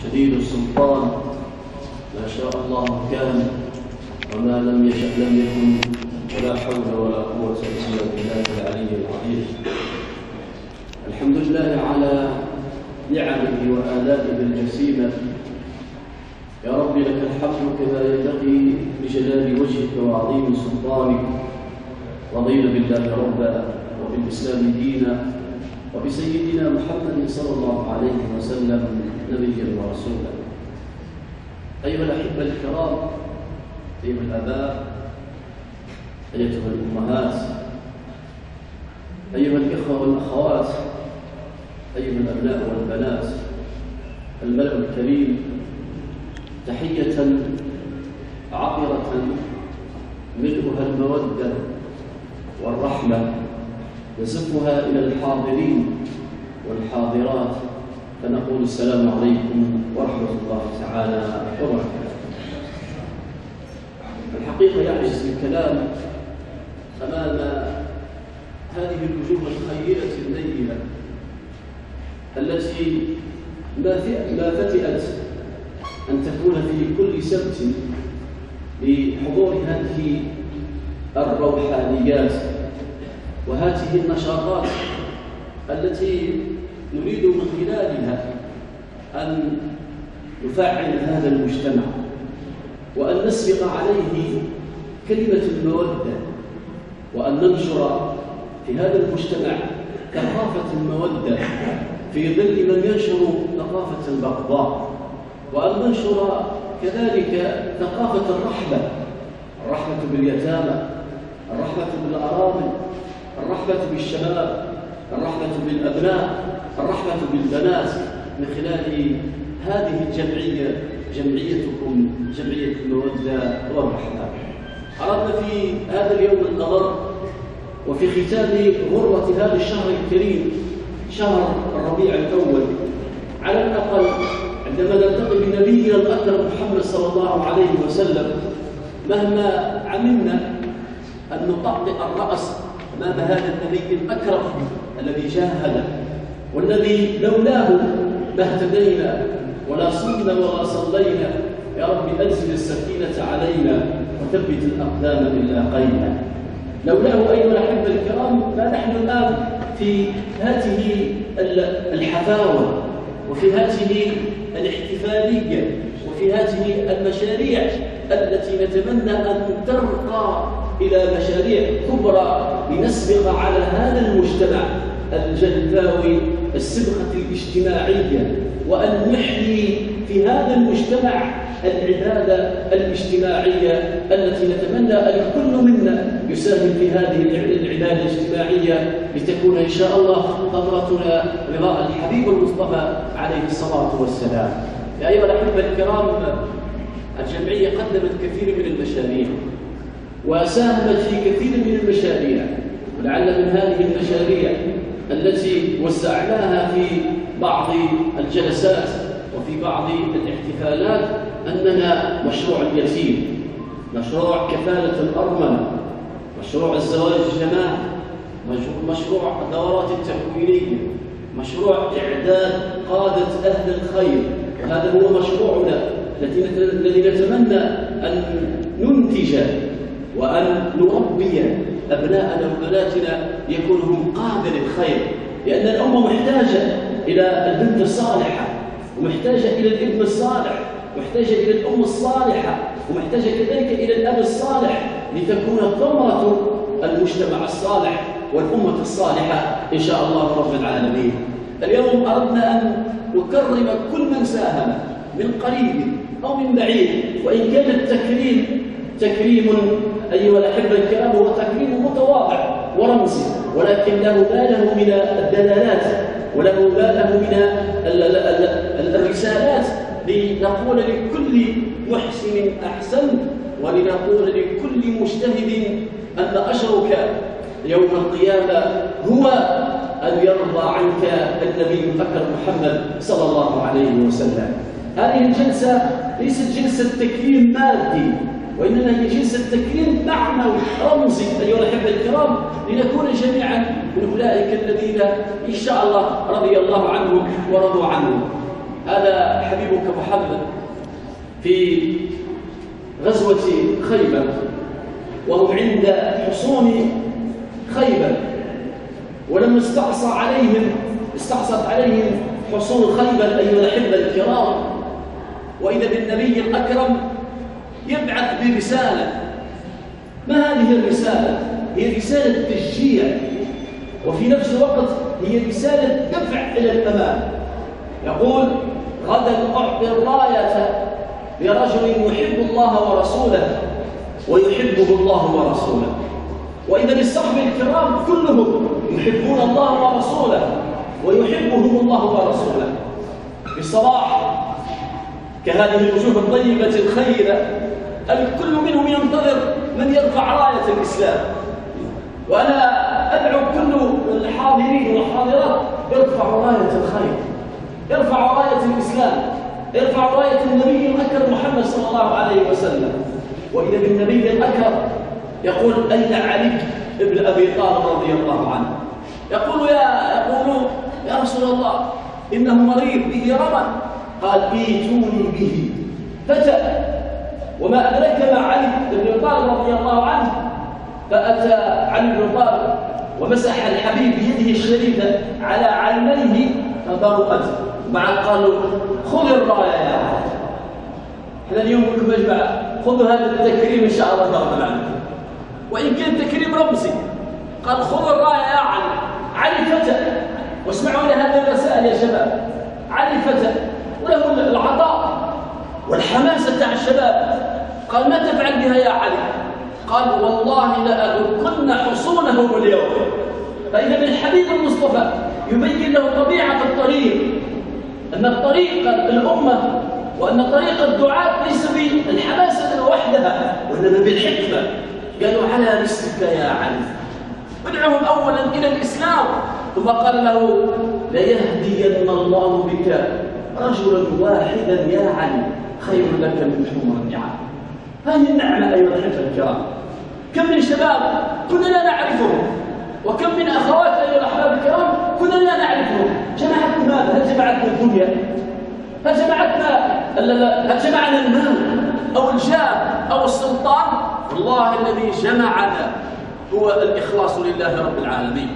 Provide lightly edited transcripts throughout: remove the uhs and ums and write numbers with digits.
شديد السلطان، ما شاء الله كان وما لم يشأ لم يكن، ولا حول ولا قوة إلا بالله العلي العظيم. الحمد لله على نعمه وآلائه الجسيمة. يا رب لك الحمد كما ينبغي بجلال وجهك وعظيم سلطانك. رضينا بالله ربا وبالإسلام دينا وبسيدنا محمد صلى الله عليه وسلم نبيا ورسولا. أيها الأحبة الكرام، أيها الآباء، أيتها الأمهات، أيها الإخوة والأخوات، أيها الأبناء والبنات، الملأ الكريم، تحية عطرة ملؤها المودة والرحمة نزفها إلى الحاضرين والحاضرات، فنقول السلام عليكم ورحمة الله تعالى وبركاته. الحقيقة يعجز الكلام أمام هذه الوجوه الخيرة النيرة التي ما فتئت أن تكون في كل سبت لحضور هذه الروحانيات وهذه النشاطات التي نريد من خلالها أن نفعل هذا المجتمع وأن نسبق عليه كلمة المودة، وأن ننشر في هذا المجتمع ثقافة المودة في ظل من ينشر ثقافة البغضاء، وأن ننشر كذلك ثقافة الرحمة باليتامى، الرحمة بالأرامل، الرحمة بالشباب، الرحمة بالأبناء، الرحمة بالبنات، من خلال هذه الجمعية، جمعيتكم جمعية المودة والرحمة. أردنا في هذا اليوم الأضر وفي ختام غرة هذا الشهر الكريم، شهر الربيع الأول، على الأقل عندما نلتقي بنبينا الأكرم محمد صلى الله عليه وسلم، مهما عملنا أن نطأطئ الرأس أمام هذا النبي الأكرم الذي جاهد، والذي لولاه ما اهتدينا ولا صمنا ولا صلينا. يا رب أنزل السكينة علينا وثبت الأقدام إن لاقينا. لولاه أيها الأحبة الكرام ما نحن الآن في هذه الحفاوة وفي هذه الاحتفالية وفي هذه المشاريع التي نتمنى أن ترقى إلى مشاريع كبرى لنسبق على هذا المجتمع الجلفاوي السبقة الاجتماعية، وأن نحيي في هذا المجتمع العبادة الاجتماعية التي نتمنى أن كل منا يساهم في هذه العبادة الاجتماعية لتكون إن شاء الله ثمرتنا رضاء الحبيب المصطفى عليه الصلاة والسلام. يا أيها الأحبة الكرام، الجمعية قدمت كثير من المشاريع وساهمت في كثير من المشاريع، ولعل من هذه المشاريع التي وسعناها في بعض الجلسات وفي بعض الاحتفالات أننا مشروع اليتيم، مشروع كفالة الأرملة، مشروع الزواج الجماعي، مشروع الدورات التكوينية، مشروع إعداد قادة أهل الخير. وهذا هو مشروعنا الذي نتمنى أن ننتج وأن نربي أبناءنا وبناتنا يكونوا هم قادة للخير، لأن الأمة محتاجة إلى البنت الصالحة، ومحتاجة إلى الابن الصالح، ومحتاجة إلى الأم الصالحة، ومحتاجة كذلك إلى الأب الصالح، لتكون ثمرة المجتمع الصالح والأمة الصالحة إن شاء الله رب العالمين. اليوم أردنا أن نكرم كل من ساهم من قريب أو من بعيد، وإن كان التكريم أيها الأحبة الكرام هو تكريم متواضع ورمزي، ولكن له ما له من الدلالات وله ما له من الرسالات، لنقول لكل محسن أحسن، ولنقول لكل مجتهد أن أجرك يوم القيامة هو أن يرضى عنك النبي الأكرم محمد صلى الله عليه وسلم. هذه الجلسة ليست جلسة تكريم مادي، وإنما هي جلسة تكريم معنوي رمزي أيها الأحبة الكرام، لنكون جميعا من أولئك الذين إن شاء الله رضي الله عنهم ورضوا عنهم. هذا حبيبك محمد في غزوة خيبر وهم عند حصون خيبر، ولما استعصت عليهم حصون خيبر أيها الأحبة الكرام، وإذا بالنبي الأكرم يبعث برسالة. ما هذه الرسالة؟ هي رسالة تشجيع، وفي نفس الوقت هي رسالة دفع إلى الأمام. يقول: غدا أعطي الراية لرجل يحب الله ورسوله ويحبه الله ورسوله. وإذا بالصحب الكرام كلهم يحبون الله ورسوله ويحبهم الله ورسوله. بالصباح كهذه الوجوه الطيبة الخيرة الكل منهم ينتظر من يرفع راية الإسلام، وأنا أدعو كل الحاضرين والحاضرات ارفعوا راية الخير، ارفعوا راية الإسلام، ارفعوا راية النبي الأكرم محمد صلى الله عليه وسلم. وإذا بالنبي الأكرم يقول: أين علي ابن أبي طالب رضي الله عنه؟ يقول يا رسول الله إنه مريض به رمى. قال: ائتوني به. فجاء، وما أدرك مع علي بن أبي طالب رضي الله عنه، فأتى علي بن طالب ومسح الحبيب بيده الشريفة على عينيه فبرقت. قالوا: خذ الراية يا علي. احنا اليوم لكم يا جماعة خذوا هذا التكريم إن شاء الله رب العالمين، وإن كان تكريم رمزي. قال: خذ الراية يا علي. علي فتى، واسمعوا إلى هذه الرسائل يا شباب. علي فتى وله العطاء والحماسة تاع الشباب. قال: ما تفعل بها يا علي؟ قال: والله لأدركن حصونهم اليوم. فإذا بالحبيب المصطفى يبين له طبيعة الطريق، أن الطريق الأمة وأن طريق الدعاة ليس بالحماسة وحدها وإنما بالحكمة. قالوا: على رسلك يا علي، ادعهم أولا إلى الإسلام. ثم قال له: ليهدين الله بك رجلا واحدا يا علي خير لك من حمر النعم. هذه النعمة أيها الأحبة الكرام. كم من شباب كنا لا نعرفهم، وكم من أخوات أيها الأحباب الكرام كنا لا نعرفهم. جمعتنا ماذا؟ هل جمعتنا الدنيا؟ هل جمعنا المال أو الجاه أو السلطان؟ والله الذي جمعنا هو الإخلاص لله رب العالمين،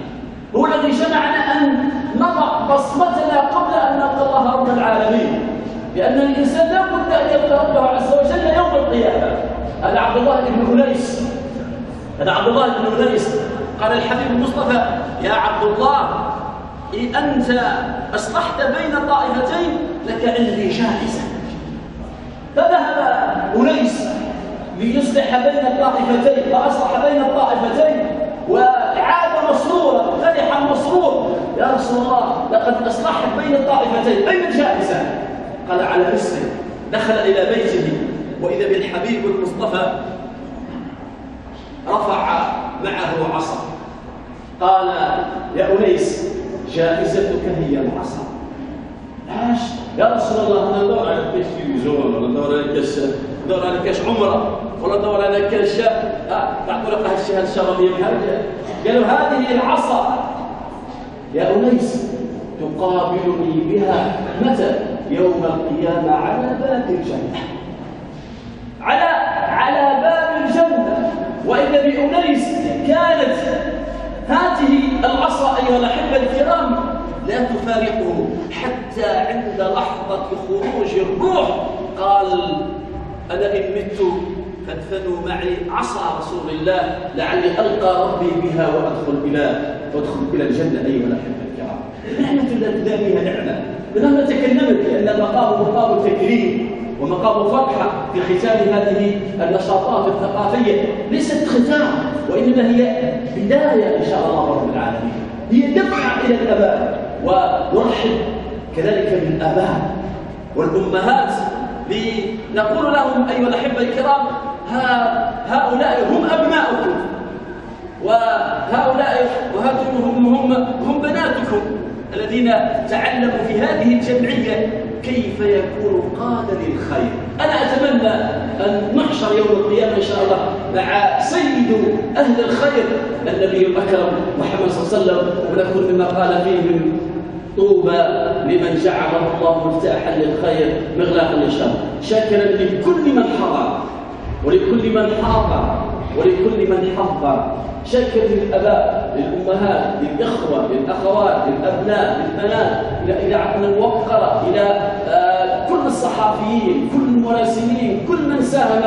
هو الذي جمعنا أن نضع بصمتنا قبل أن نلقى الله رب العالمين، لأن الإنسان لا بد أن يلقى ربه عز وجل يوم القيامة. هذا عبد الله بن أنيس قال الحبيب المصطفى: يا عبد الله، إن أنت أصلحت بين طائفتين لك عندي جائزة. فذهب أنيس ليصلح بين الطائفتين، فأصلح بين الطائفتين وعاد مسرورا فرحا مسرور: يا رسول الله، لقد أصلحت بين الطائفتين، أين الجائزة؟ قال: على رسله. دخل إلى بيته وإذا بالحبيب المصطفى رفع معه عصا. قال: يا أنيس، جائزتك هي العصا. عاش يا رسول الله، أنا ندور على كاش تلفزيون، ولا ندور على كاش عمره، ولا ندور على كاش تعطوا لك هالشيء الشرابيه بهذا. قالوا: هذه العصا يا أنيس تقابلني بها متى؟ يوم القيامة على باب الجنة، على باب الجنة. وإذا بأنيس كانت هذه العصا أيها الأحبة الكرام لا تفارقه حتى عند لحظة خروج الروح. قال: أنا إن مت فادفنوا معي عصا رسول الله لعلي ألقى ربي بها وأدخل إلى الجنة. أيها الأحبة الكرام، نعمة لا تدانيها نعمة. لما تكلمت لأن المقام مقام تكريم ومقام فرحة في ختام هذه النشاطات الثقافية. ليست ختام، وإنما هي بداية إن شاء الله رب العالمين، هي دفعة إلى الآباء. ونرحب كذلك بالآباء والأمهات لنقول لهم: أيها الأحبة الكرام، هؤلاء هم أبناؤكم، وهؤلاء هم بناتكم الذين تعلموا في هذه الجمعية كيف يكون قادة للخير. أنا أتمنى أن نحشر يوم القيامة إن شاء الله مع سيد أهل الخير النبي الأكرم محمد صلى الله عليه وسلم، ونكون مما قال فيه طوبى لمن جعله الله مفتاحا للخير مغلاقا للشر. شاكرا لكل من حضر ولكل من حاضر ولكل من حضر. شاكر للآباء، للأمهات، للإخوة، للأخوات، للأبناء، للبنات، إلى إذاعتنا الموقرة، إلى كل الصحفيين، كل المراسلين، كل من ساهم،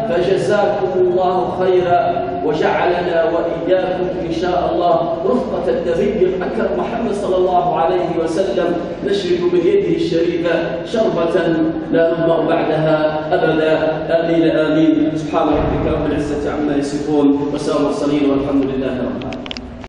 فجزاكم الله خيرا وجعلنا وإياكم إن شاء الله رفقة النبي الأكرم محمد صلى الله عليه وسلم، نشرب من يده الشريفة شربة لا نظمأ بعدها أبدا. آمين آمين. سبحان ربك رب العزة عما يصفون وسلام المرسلين والحمد لله رب العالمين.